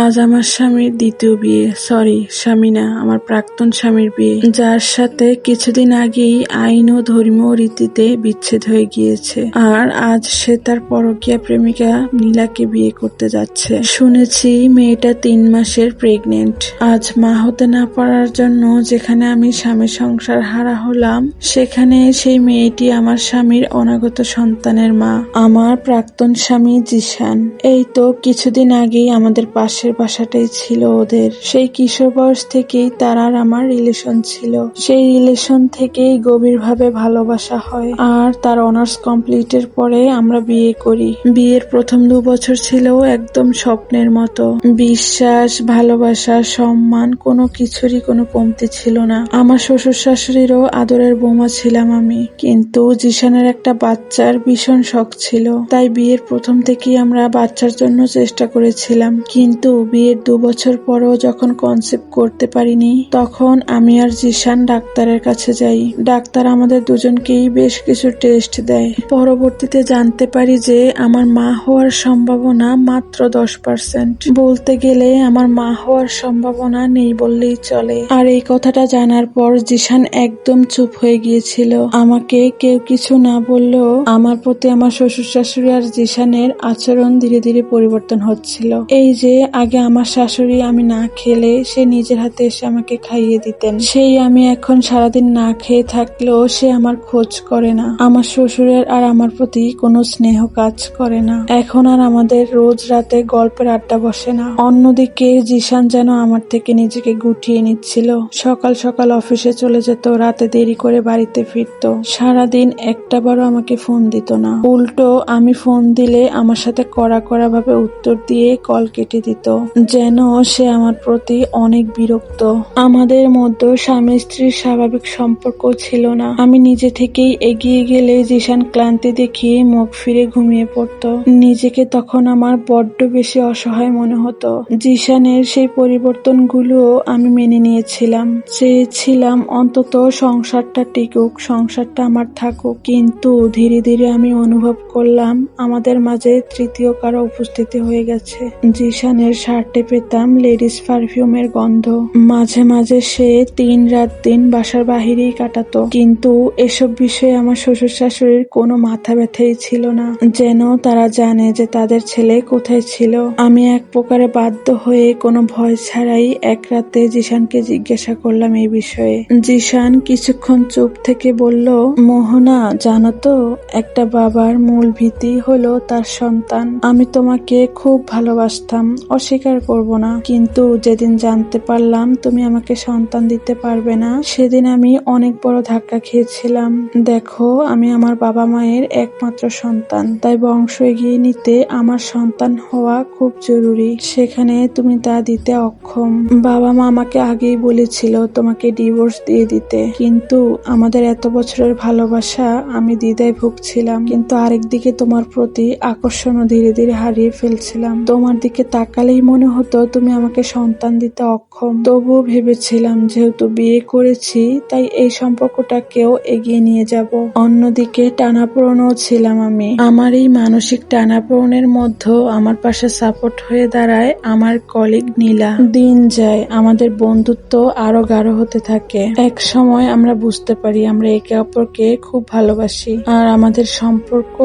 আজ আমার স্বামীর দ্বিতীয় বিয়ে, সরি স্বামী না, আমার প্রাক্তন স্বামীর বিয়ে, যার সাথে কিছুদিন আগেই আইন ও ধর্মীয় রীতিতে বিচ্ছেদ হয়ে গিয়েছে। আর আজ সে তার পরকীয়া প্রেমিকা নীলাকে বিয়ে করতে যাচ্ছে। শুনেছি মেয়েটা 3 মাসের প্রেগনেন্ট। আজ মা হতে না পারার জন্য যেখানে আমি স্বামীর সংসার হারা হলাম, সেখানে সেই মেয়েটি আমার স্বামীর অনাগত সন্তানের মা, আমার প্রাক্তন স্বামী জিশান। এই তো কিছুদিন আগেই আমাদের পাশের বাসাটাই ছিল ওদের। সেই কিশোর বয়স থেকেই তার আর আমার রিলেশন ছিল। সেই রিলেশন থেকেই গভীরভাবে ভালোবাসা হয়। আর তার অনার্স কমপ্লিটের পরে আমরা বিয়ে করি। বিয়ের প্রথম 2 বছর ছিল একদম স্বপ্নের মতো। বিশ্বাস, ভালোবাসা, সম্মান কোনো কিছুরই কোনো কমতি ছিল না। আমার শ্বশুর শাশুড়িরও আদরের বৌমা ছিলাম আমি। কিন্তু জিশানের একটা বাচ্চার ভীষণ শখ ছিল, তাই বিয়ের প্রথম থেকেই আমরা বাচ্চার জন্য চেষ্টা করেছিলাম। কিন্তু বিয়ের 2 বছর পরও যখন কনসেপ্ট করতে পারিনি, তখন আমি আর জিশান ডাক্তারের কাছে যাই। ডাক্তার আমাদের দুজনকেই বেশ কিছু টেস্ট দেয়। পরবর্তীতে জানতে পারি যে আমার মা হওয়ার সম্ভাবনা মাত্র 10%। বলতে গেলে আমার মা হওয়ার সম্ভাবনা নেই বললেই চলে। আর এই কথাটা জানার পর জিশান একদম চুপ হয়ে গিয়েছিল। আমাকে কেউ কিছু না বললেও আমার প্রতি আমার শ্বশুর শাশুড়ি আর জিশানের আচরণ ধীরে ধীরে পরিবর্তন হচ্ছিল। এই যে আগে আমার শাশুড়ি আমি না খেলে সে নিজের হাতে এসে আমাকে খাইয়ে দিতেন, সেই আমি এখন সারাদিন না খেয়ে থাকলেও সে আমার খোঁজ করে না। আমার শ্বশুরের আর আমার প্রতি কোনো স্নেহ কাজ করে না। এখন আর আমাদের রোজ রাতে গল্পের আড্ডা বসে না। অন্যদিকে জিশান যেন আমার থেকে নিজেকে গুটিয়ে নিচ্ছিল। সকাল সকাল অফিসে চলে যেত, রাতে দেরি করে বাড়িতে ফিরতো। সারাদিন একটাবারও আমাকে ফোন দিত না। উল্টো আমি ফোন দিলে আমার সাথে কড়া কড়া ভাবে উত্তর দিয়ে কল কেটে দিত, যেন সে আমার প্রতি অনেক বিরক্ত। আমাদের মধ্যে স্বামী স্ত্রীর স্বাভাবিক সম্পর্ক ছিল না। আমি নিজে থেকেই এগিয়ে গেলে জিশান ক্লান্তি দেখিয়ে মুখ ফিরে ঘুমিয়ে পড়তো। নিজেকে তখন আমার বড্ড বেশি অসহায় মনে হতো। জিশানের সেই পরিবর্তনগুলো আমি মেনে নিয়েছিলাম। চেয়েছিলাম অন্তত সংসারটা টিকুক, সংসারটা আমার থাকুক। কিন্তু ধীরে ধীরে আমি অনুভব করলাম আমাদের মাঝে তৃতীয় কারো উপস্থিতি হয়ে গেছে। জিশানের শার্টে পেতাম লেডিস পারফিউমের গন্ধ। মাঝে মাঝে সে 3 রাত দিন বাসার বাহিরেই কাটাতো। কিন্তু এসব বিষয়ে আমার শ্বশুর শাশুড়ির কোনো মাথা ব্যথাই ছিল না, যেন তারা জানে যে তাদের ছেলে কোথায় ছিল। আমি এক প্রকারে বাধ্য হয়ে কোনো ভয় ছাড়াই এক রাতে জিশানকে জিজ্ঞাসা করলাম এই বিষয়ে। জিশান কিছুক্ষণ চুপ থেকে বলল, মোহনা জানো তো, একটা বাবার মূল ভীতি হলো তার সন্তান। আমি তোমাকে খুব ভালোবাসতাম, অস্বীকার করব না। কিন্তু যেদিন জানতে পারলাম তুমি আমাকে সন্তান দিতে পারবে না, সেদিন আমি অনেক বড় ধাক্কা খেয়েছিলাম। দেখো, আমি আমার বাবা মায়ের একমাত্র সন্তান, তাই বংশ এগিয়ে নিতে আমার সন্তান হওয়া খুব জরুরি। সেখানে তুমি তা দিতে অক্ষম। বাবা মা আমাকে আগেই বলেছিল তোমাকে ডিভোর্স দিয়ে দিতে, কিন্তু আমাদের এত বছরের ভালোবাসা আমি দ্বিধায় ভুগছিলাম। কিন্তু আরেকদিকে তোমার প্রতি আকর্ষণও ধীরে ধীরে হারিয়ে ফেলছিলাম। তোমার দিকে তাকালেই মনে হতো তুমি আমাকে সন্তান দিতে অক্ষম। তবুও ভেবেছিলাম যেহেতু বিয়ে করেছি তাই এই সম্পর্কটাকেও এগিয়ে নিয়ে যাব। অন্যদিকে টানাপোড়েনও ছিলাম আমি। আমার এই মানসিক টানাপোড়েনের মধ্যে আমার পাশে সাপোর্ট হয়ে দাঁড়ায় আমার কলিগ নীলা। দিন যায়, আমাদের বন্ধুত্ব আরো গাঢ় হতে থাকে। এক সময় আমরা বুঝতে পারি আমরা একে অপরকে খুব ভালোবাসি আর আমাদের সম্পর্ক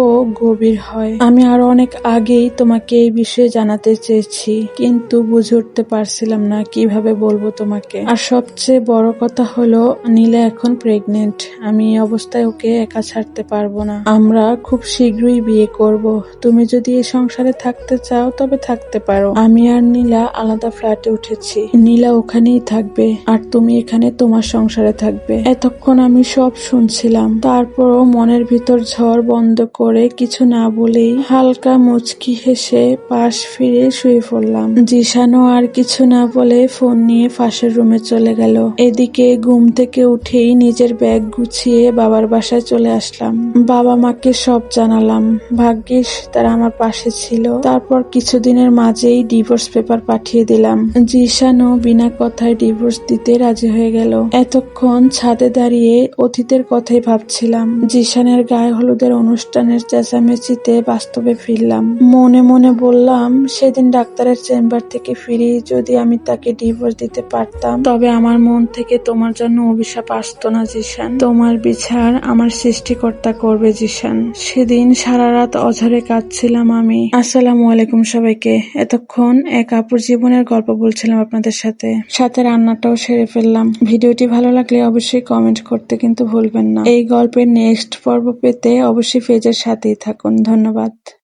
গভীর হয়। আমি আরো অনেক আগেই তোমাকে এই বিষয়ে জানাতে চেয়েছি, কিন্তু বুঝে উঠতে পারছিলাম না কিভাবে বলবো তোমাকে। আর সবচেয়ে বড় কথা হলো নীলা এখন প্রেগনেন্ট। আমি এই অবস্থায় ওকে একা ছাড়তে পারবো না। আমরা খুব শীঘ্রই বিয়ে করব। তুমি যদি এই সংসারে থাকতে চাও তবে থাকতে পারো। আমি আর নীলা আলাদা ফ্ল্যাটে উঠেছি। নীলা ওখানেই থাকবে আর তুমি এখানে তোমার সংসারে থাকবে। এতক্ষণ আমি সব শুনছিলাম, তারপরও মনের ভিতর ঝড় বন্ধ করে কিছু না বলেই হালকা মুচকি হেসে পাশ ফিরে শুয়ে পড়লাম। জিশানও আর কিছু না বলে ফোন নিয়ে পাশের রুমে চলে গেল। এদিকে ঘুম থেকে উঠেই নিজের ব্যাগ গুছিয়ে বাবার বাসায় চলে আসলাম। বাবা মাকে সব জানালাম। ভাগ্যিস তারা আমার পাশে ছিল। তারপর কিছুদিনের মাঝেই ডিভোর্স পেপার পাঠিয়ে দিলাম। জিশানও বিনা কথায় ডিভোর্স দিতে রাজি হয়ে গেল। এতক্ষণ ছাদে দাঁড়িয়ে অতীতের কথাই ভাবছিলাম। জিশানের গায়ে হলুদের অনুষ্ঠানের চেঁচামেচিতে বাস্তবে ফিরলাম। মনে মনে বললাম, সেদিন ডাক্তারের চেম্বার থেকে ফিরে যদি আমি তাকে ডিভোর্স দিতে পারতাম, তবে আমার মন থেকে তোমার জন্য অভিশাপ আসতো না জিশান। তোমার বিচার আমার সৃষ্টিকর্তা করবে জিশান। সেদিন সারা রাত অঝরে কাঁদছিলাম আমি। আসসালামু আলাইকুম সবাইকে। এতক্ষণ এক আপুর জীবনের গল্প বলছিলাম আপনাদের সাথে, সাথে রান্নাটাও সেরে ফেললাম। ভিডিওটি ভালো লাগলে অবশ্যই কমেন্ট করতে কিন্তু ভুলবেন না। এই গল্পের নেক্সট পর্ব পেতে অবশ্যই পেজের সাথেই থাকুন। ধন্যবাদ।